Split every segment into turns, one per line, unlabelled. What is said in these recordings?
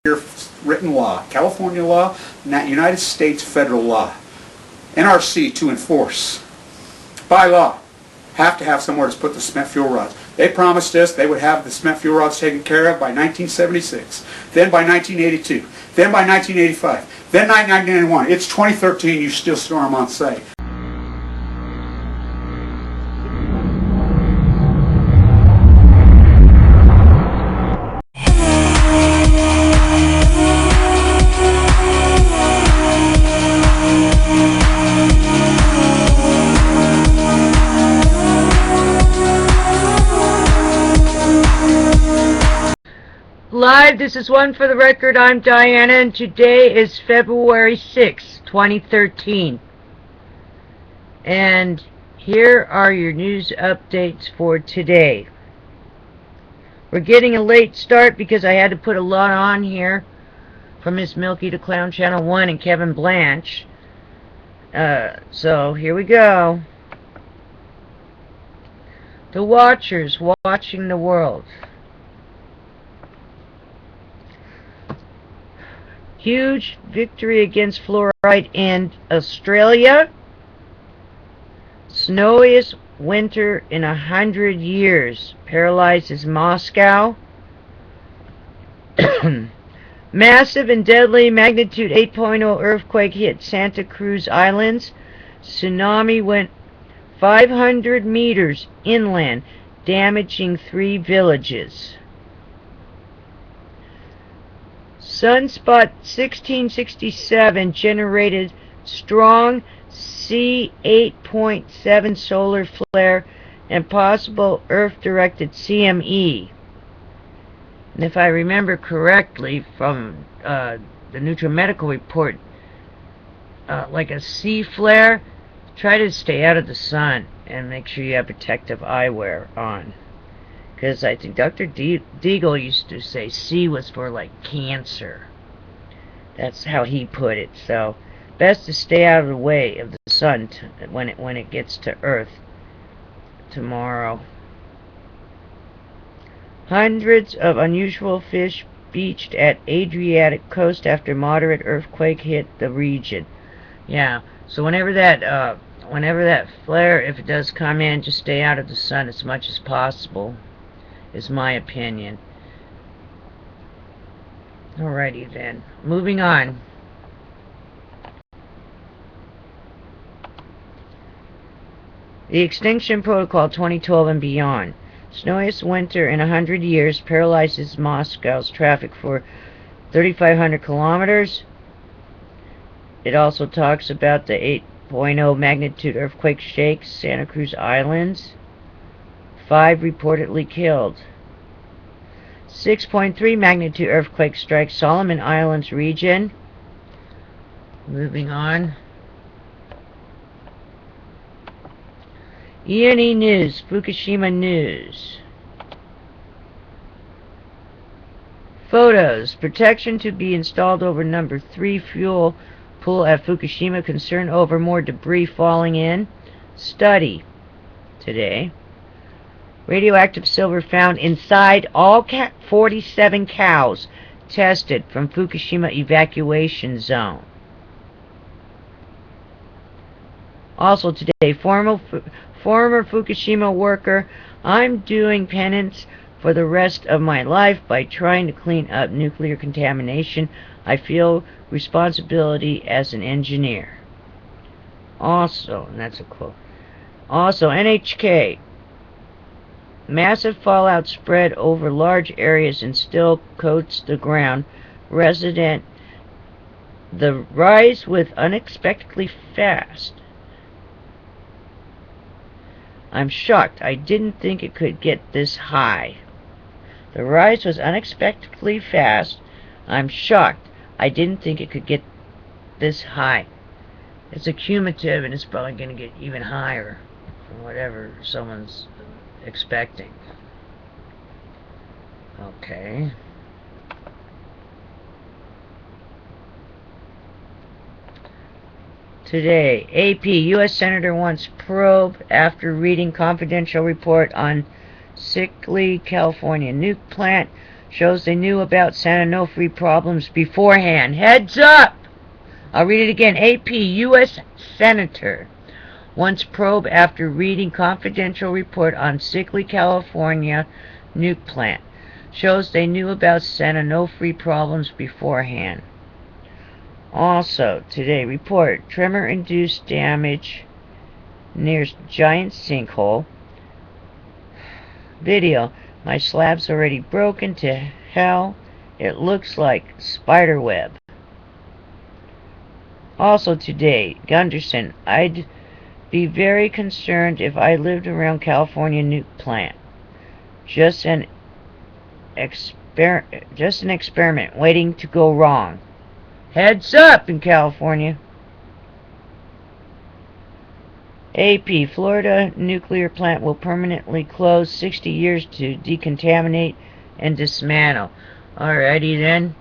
written law, California law, United States federal law, NRC to enforce. By law, have to have somewhere to put the spent fuel rods. They promised us they would have the spent fuel rods taken care of by 1976, then by 1982, then by 1985, then 1991. It's 2013, you still store them on site.
Live, this is One for the Record. I'm Diana, and today is February 6, 2013. And here are your news updates for today. We're getting a late start because I had to put a lot on here from Miss Milky to Clown Channel 1 and Kevin Blanche. So here we go. The Watchers watching the world. Huge victory against fluoride in Australia. Snowiest winter in 100 years. Paralyzes Moscow. Massive and deadly magnitude 8.0 earthquake hit Santa Cruz Islands. Tsunami went 500 meters inland, damaging 3 villages. Sunspot 1667 generated strong C8.7 solar flare and possible Earth-directed CME. And if I remember correctly from the NutriMedical report, like a C flare, try to stay out of the sun and make sure you have protective eyewear on. Because I think Dr. Deagle used to say C was for like cancer. That's how he put it. So best to stay out of the way of the sun when it gets to Earth tomorrow. Hundreds of unusual fish beached at Adriatic coast after moderate earthquake hit the region. Yeah. So whenever that flare, if it does come in, just stay out of the sun as much as possible. Is my opinion. Alrighty then. Moving on. The Extinction Protocol 2012 and beyond. Snowiest winter in 100 years paralyzes Moscow's traffic for 3,500 kilometers. It also talks about the 8.0 magnitude earthquake shakes Santa Cruz Islands. 5 reportedly killed. 6.3 magnitude earthquake strikes Solomon Islands region. Moving on. E&E News, Fukushima News. Photos. Protection to be installed over number 3 fuel pool at Fukushima. Concern over more debris falling in. Study. Today. Radioactive silver found inside all 47 cows tested from Fukushima evacuation zone. Also today, former Fukushima worker, I'm doing penance for the rest of my life by trying to clean up nuclear contamination. I feel responsibility as an engineer. Also, and that's a quote. Also, NHK. Massive fallout spread over large areas and still coats the ground. The rise was unexpectedly fast. I'm shocked. I didn't think it could get this high. The rise was unexpectedly fast. I'm shocked. I didn't think it could get this high. It's a cumulative, and it's probably going to get even higher from whatever someone's expecting. Okay. Today, AP, U.S. Senator wants probe after reading confidential report on Sinkhole, California nuke plant. shows they knew about San Onofre problems beforehand. Heads up! I'll read it again. AP, U.S. Senator wants probe after reading confidential report on Sinkhole, California nuke plant. Shows they knew about San Onofre problems beforehand. Also, today, report tremor-induced damage near giant sinkhole. Video, my slab's already broken to hell. It looks like spider web. Also today, Gunderson, I'd be very concerned if I lived around California nuke plant. Just an experiment waiting to go wrong. Heads up in California. AP, Florida nuclear plant will permanently close 60 years to decontaminate and dismantle. Alrighty then.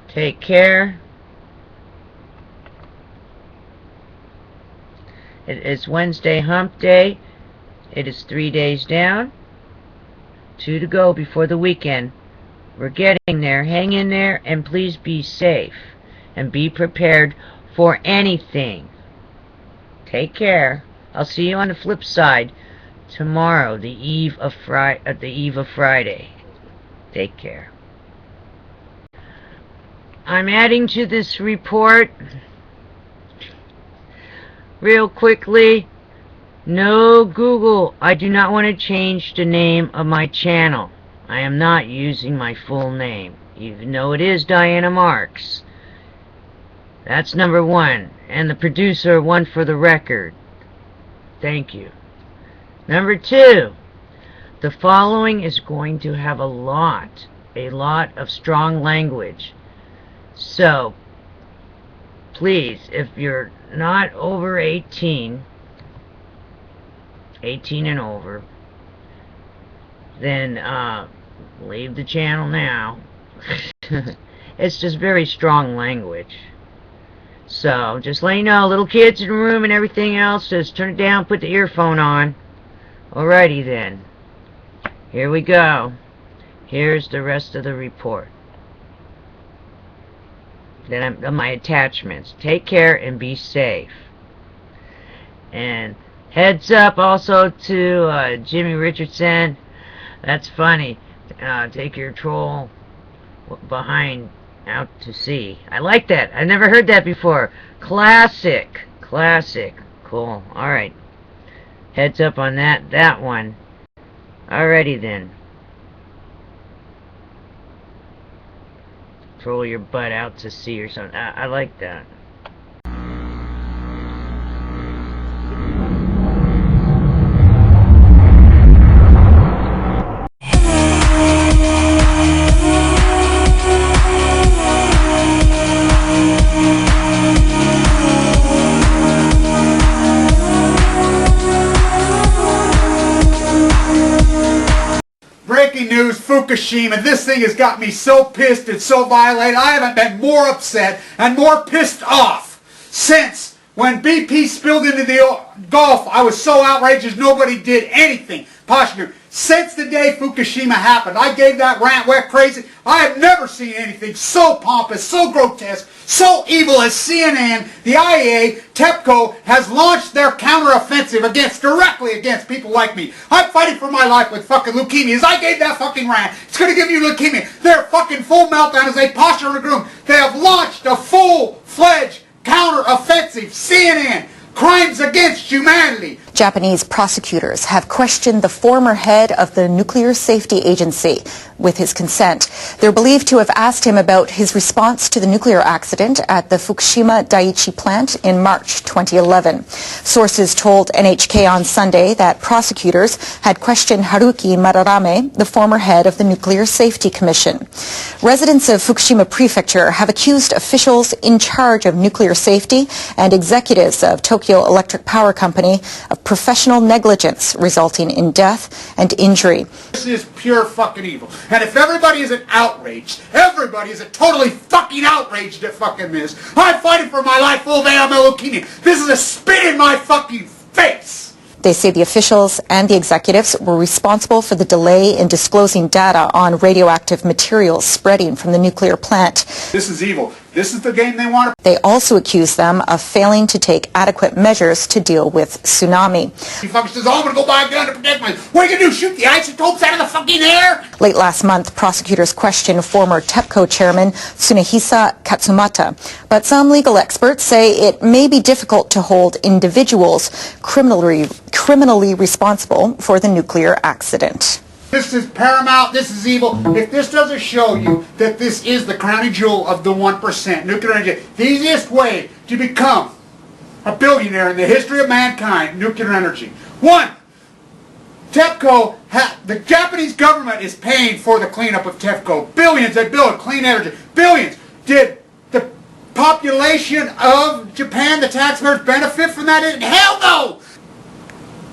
Take care. It is Wednesday hump day. It is 3 days down. 2 to go before the weekend. We're getting there. Hang in there and please be safe. And be prepared for anything. Take care. I'll see you on the flip side tomorrow, the eve of Friday. Take care. I'm adding to this report real quickly. No Google. I do not want to change the name of my channel. I am not using my full name, even though it is Diana Marks. That's number 1. And the producer, one for the record. Thank you. Number 2. The following is going to have a lot of strong language. So, please, if you're not over 18 and over, then leave the channel now. It's just very strong language. So, just let you know, little kids in the room and everything else, just turn it down, put the earphone on. Alrighty then. Here we go. Here's the rest of the report. Then my attachments. Take care and be safe. And heads up also to Jimmy Richardson. That's funny. Take your troll behind out to sea. I like that. I never heard that before. Classic. Cool. Alright. Heads up on that one. Alrighty then. Troll your butt out to sea or something. I like that.
Breaking news, Fukushima. This thing has got me so pissed and so violated. I haven't been more upset and more pissed off since when BP spilled into the Gulf. I was so outrageous nobody did anything. Posture. Since the day Fukushima happened, I gave that rant went crazy. I have never seen anything so pompous, so grotesque, so evil as CNN, the IAEA, TEPCO has launched their counteroffensive directly against people like me. I'm fighting for my life with fucking leukemias. I gave that fucking rant. It's going to give you leukemia. They're fucking full meltdown as they posture in a room. They have launched a full-fledged counteroffensive. CNN, crimes against humanity.
Japanese prosecutors have questioned the former head of the Nuclear Safety Agency with his consent. They're believed to have asked him about his response to the nuclear accident at the Fukushima Daiichi plant in March 2011. Sources told NHK on Sunday that prosecutors had questioned Haruki Mararame, the former head of the Nuclear Safety Commission. Residents of Fukushima Prefecture have accused officials in charge of nuclear safety and executives of Tokyo Electric Power Company of professional negligence resulting in death and injury.
This is pure fucking evil. And if everybody isn't outraged, everybody isn't totally fucking outraged at fucking this, I'm fighting for my life full of AML leukemia. This is a spit in my fucking face.
They say the officials and the executives were responsible for the delay in disclosing data on radioactive materials spreading from the nuclear plant.
This is evil. This is the game they want to...
They also accuse them of failing to take adequate measures to deal with tsunami.
He fucking says, oh, I'm going to go buy a gun to protect my... What are you going to do, shoot the isotopes out of the fucking air?
Late last month, prosecutors questioned former TEPCO chairman Tsunehisa Katsumata. But some legal experts say it may be difficult to hold individuals criminally responsible for the nuclear accident.
This is paramount, this is evil. If this doesn't show you that this is the crowning jewel of the 1%, nuclear energy, the easiest way to become a billionaire in the history of mankind, nuclear energy. One, TEPCO, the Japanese government is paying for the cleanup of TEPCO. Billions they build clean energy. Billions. Did the population of Japan, the taxpayers, benefit from that? Hell no!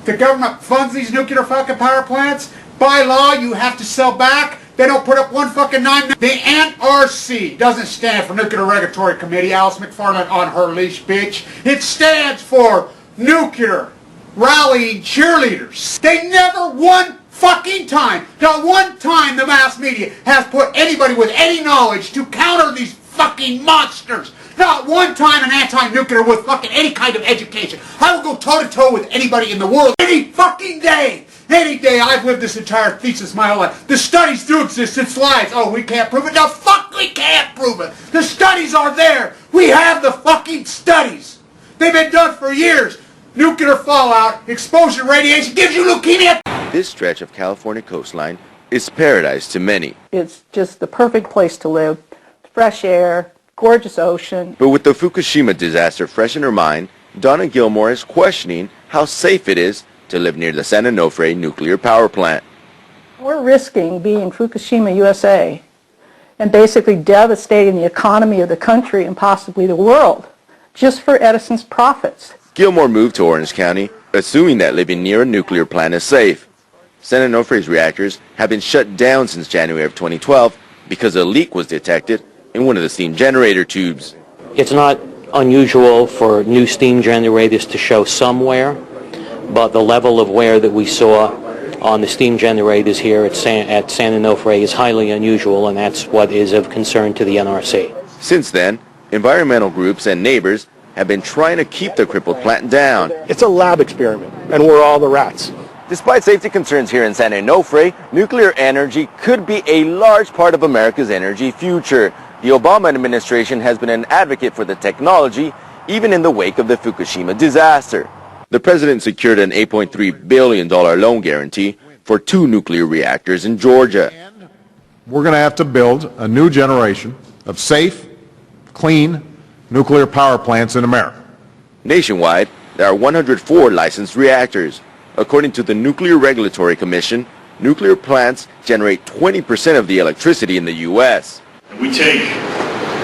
The government funds these nuclear fucking power plants. By law, you have to sell back. They don't put up one fucking dime. The NRC doesn't stand for Nuclear Regulatory Committee. Alice McFarland on her leash, bitch. It stands for Nuclear Rallying Cheerleaders. They never one fucking time, not one time the mass media has put anybody with any knowledge to counter these fucking monsters. Not one time an anti-nuclear with fucking any kind of education. I will go toe-to-toe with anybody in the world any fucking day. Any day. I've lived this entire thesis my whole life. The studies do exist. It's lies. Oh, we can't prove it. No, fuck, we can't prove it. The studies are there. We have the fucking studies. They've been done for years. Nuclear fallout, exposure to radiation gives you leukemia.
This stretch of California coastline is paradise to many.
It's just the perfect place to live. Fresh air, gorgeous ocean.
But with the Fukushima disaster fresh in her mind, Donna Gilmore is questioning how safe it is to live near the San Onofre nuclear power plant.
We're risking being Fukushima, USA, and basically devastating the economy of the country and possibly the world, just for Edison's profits.
Gilmore moved to Orange County, assuming that living near a nuclear plant is safe. San Onofre's reactors have been shut down since January of 2012 because a leak was detected in one of the steam generator tubes.
It's not unusual for new steam generators to show some wear, but the level of wear that we saw on the steam generators here at San Onofre is highly unusual, and that's what is of concern to the NRC.
Since then, environmental groups and neighbors have been trying to keep the crippled plant down.
It's a lab experiment, and we're all the rats.
Despite safety concerns here in San Onofre, nuclear energy could be a large part of America's energy future. The Obama administration has been an advocate for the technology, even in the wake of the Fukushima disaster. The president secured an $8.3 billion loan guarantee for 2 nuclear reactors in Georgia.
We're going to have to build a new generation of safe, clean nuclear power plants in America.
Nationwide, there are 104 licensed reactors. According to the Nuclear Regulatory Commission, nuclear plants generate 20% of the electricity in the U.S.
We take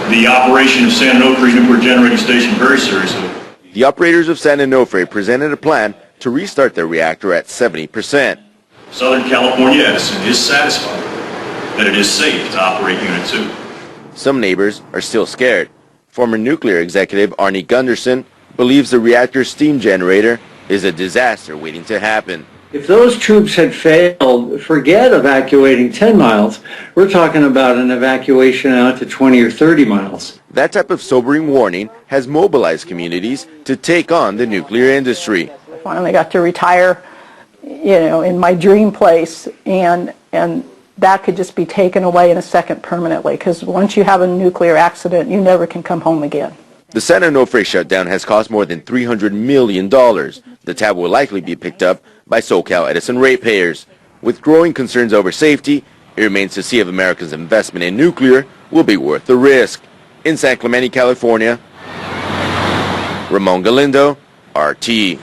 the operation of San Onofre Nuclear Generating Station very seriously.
The operators of San Onofre presented a plan to restart their reactor at 70%.
Southern California Edison is satisfied that it is safe to operate Unit 2.
Some neighbors are still scared. Former nuclear executive Arnie Gunderson believes the reactor's steam generator is a disaster waiting to happen.
If those troops had failed, forget evacuating 10 miles. We're talking about an evacuation out to 20 or 30 miles.
That type of sobering warning has mobilized communities to take on the nuclear industry.
I finally got to retire, in my dream place, and that could just be taken away in a second permanently, because once you have a nuclear accident, you never can come home again.
The San Onofre shutdown has cost more than $300 million. The tab will likely be picked up by SoCal Edison ratepayers. With growing concerns over safety, it remains to see if America's investment in nuclear will be worth the risk. In San Clemente, California, Ramon Galindo, RT.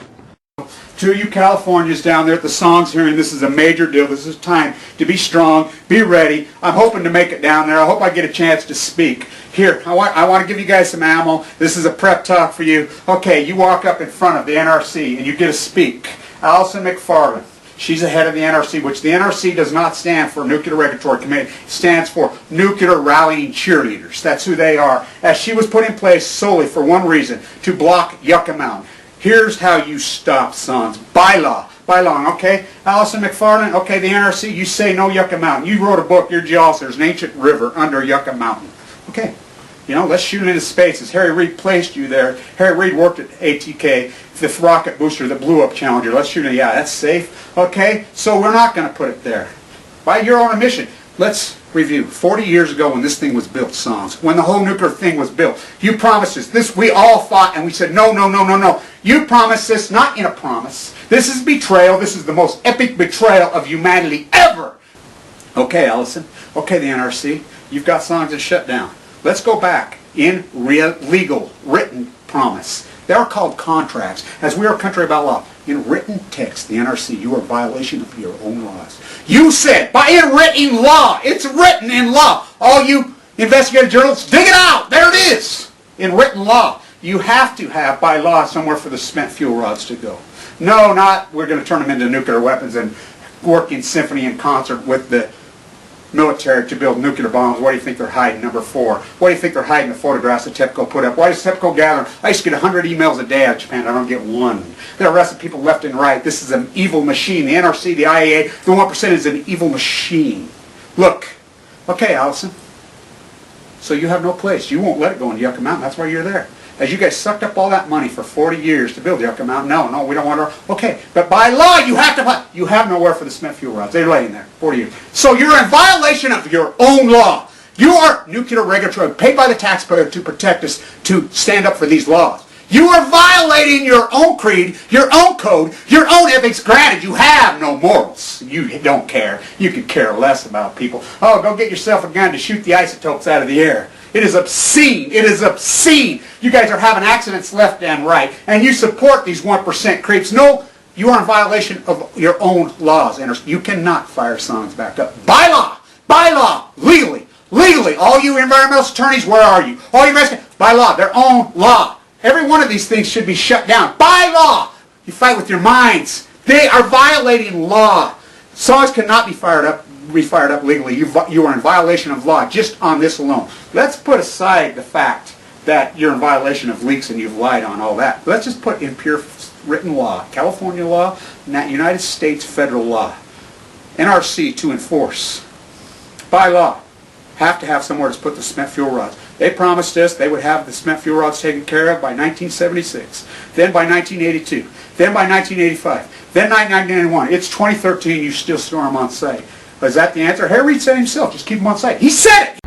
To you Californians down there at the Songs hearing, this is a major deal. This is time to be strong, be ready. I'm hoping to make it down there. I hope I get a chance to speak. Here, I want to give you guys some ammo. This is a prep talk for you. Okay, you walk up in front of the NRC and you get to speak. Allison McFarland, she's the head of the NRC, which the NRC does not stand for Nuclear Regulatory Committee. It stands for Nuclear Rallying Cheerleaders. That's who they are. As she was put in place solely for one reason, to block Yucca Mountain. Here's how you stop, sons. By law. By law, okay? Allison McFarland, okay, the NRC, you say no Yucca Mountain. You wrote a book, you're geologist, there's an ancient river under Yucca Mountain. Okay, you know, let's shoot into space. As Harry Reid placed you there, Harry Reid worked at ATK, the rocket booster that blew up Challenger. Let's shoot it, yeah, that's safe. Okay, so we're not going to put it there. By your own admission, let's review. 40 years ago when this thing was built, Sons, when the whole nuclear thing was built, you promised us this. We all fought and we said, no, no, no, no, no. You promised this, not in a promise. This is betrayal. This is the most epic betrayal of humanity ever. Okay, Allison. Okay, the NRC. You've got songs that shut down. Let's go back in real, legal, written promise. They are called contracts. As we are a country about law, in written text, the NRC, you are in violation of your own laws. You said, by in written law, it's written in law. All you investigative journalists, dig it out. There it is. In written law. You have to have, by law, somewhere for the spent fuel rods to go. No, not we're going to turn them into nuclear weapons and work in symphony and concert with the military to build nuclear bombs. What do you think they're hiding, number 4? What do you think they're hiding the photographs that TEPCO put up? Why does TEPCO gather? I used to get 100 emails a day out of Japan. I don't get one. They're arresting people left and right. This is an evil machine. The NRC, the IAEA, the 1% is an evil machine. Look. Okay, Allison. So you have no place. You won't let it go into Yucca Mountain. That's why you're there. As you guys sucked up all that money for 40 years to build Yucca Mountain. No, we don't want to. Okay, but by law, you have nowhere for the spent fuel rods. They're laying there 40 years. So you're in violation of your own law. You are nuclear regulatory, paid by the taxpayer to protect us, to stand up for these laws. You are violating your own creed, your own code, your own ethics. Granted, you have no morals. You don't care. You could care less about people. Oh, go get yourself a gun to shoot the isotopes out of the air. It is obscene. It is obscene. You guys are having accidents left and right, and you support these 1% creeps. No, you are in violation of your own laws. And you cannot fire Sons back up. By law, legally. All you environmental attorneys, where are you? All you guys, by law, their own law. Every one of these things should be shut down. By law. You fight with your minds. They are violating law. Sons cannot be fired up legally. You are in violation of law just on this alone. Let's put aside the fact that you're in violation of leaks and you've lied on all that. Let's just put in pure written law, California law, United States federal law, NRC to enforce. By law, have to have somewhere to put the spent fuel rods. They promised us they would have the spent fuel rods taken care of by 1976, then by 1982, then by 1985, then 1991. It's 2013, you still store them on site. Is that the answer? Harry Reid said himself, just keep them on site. He said it!